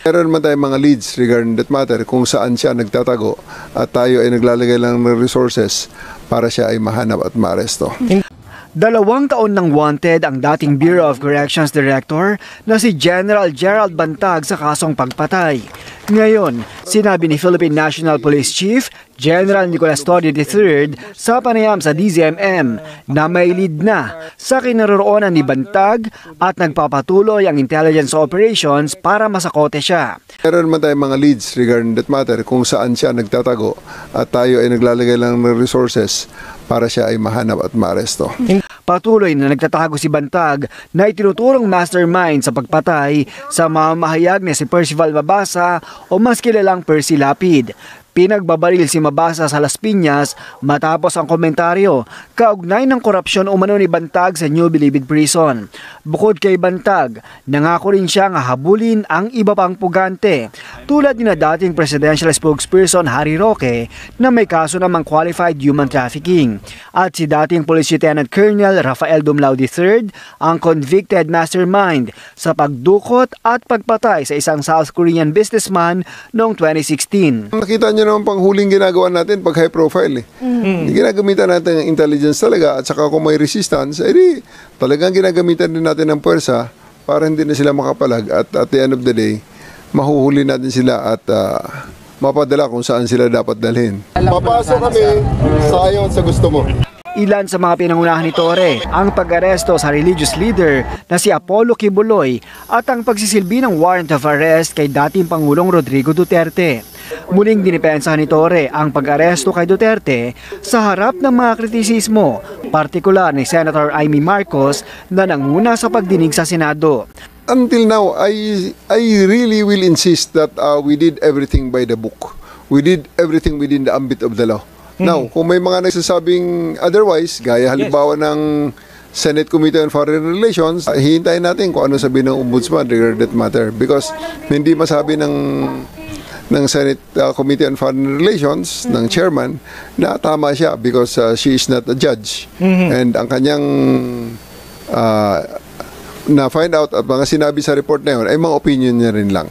Meron naman tayong mga leads regarding that matter kung saan siya nagtatago at tayo ay naglalagay lang ng resources para siya ay mahanap at maaresto. 2 taon nang wanted ang dating Bureau of Corrections Director na si General Gerald Bantag sa kasong pagpatay. Ngayon, sinabi ni Philippine National Police Chief General Nicolas Torre III sa panayam sa DZMM na may lead na sa kinaroroonan ni Bantag at nagpapatuloy ang intelligence operations para masakote siya. Meron naman tayong mga leads regarding that matter kung saan siya nagtatago at tayo ay naglalagay lang ng resources para siya ay mahanap at maaresto. Patuloy na nagtatago si Bantag na itinuturong mastermind sa pagpatay sa mamamahayag na si Percival Mabasa o mas kilalang Percy Lapid. Pinagbabaril si Mabasa sa Las Piñas matapos ang komentaryo kaugnay ng korupsyon umano ni Bantag sa New Bilibid Prison. Bukod kay Bantag, nangako rin siya nga habulin ang iba pang pugante tulad ni na dating presidential spokesperson Harry Roque na may kaso namang qualified human trafficking at si dating Police Lieutenant Colonel Rafael Dumlao III ang convicted mastermind sa pagdukot at pagpatay sa isang South Korean businessman noong 2016. Nakita niyo naman panghuling ginagawa natin pag high profile. Ginagamitan natin ng intelligence talaga at saka kung may resistance, edi talagang ginagamitan din natin ng puwersa para hindi na sila makapalag at at the end of the day, mahuhuli natin sila at mapadala kung saan sila dapat dalhin. Papasok kami sa ayon sa gusto mo. Ilan sa mga pinangunahan ni Torre ang pag-aresto sa religious leader na si Apollo Kibuloy at ang pagsisilbi ng warrant of arrest kay dating Pangulong Rodrigo Duterte. Muling dinipensahan ni Torre ang pag-aresto kay Duterte sa harap ng mga kritisismo, partikular ni Senator Amy Marcos na nanguna sa pagdinig sa Senado. Until now, I really will insist that we did everything by the book. We did everything within the ambit of the law. Now, kung may mga nagsasabing otherwise, gaya halimbawa ng Senate Committee on Foreign Relations, hihintayin natin kung ano sabihin ng Ombudsman regarding that matter because hindi masabi ng Senate Committee on Foreign Relations, ng chairman, na tama siya because she is not a judge. And ang kanyang na-find out at mga sinabi sa report na yun ay mga opinion niya rin lang.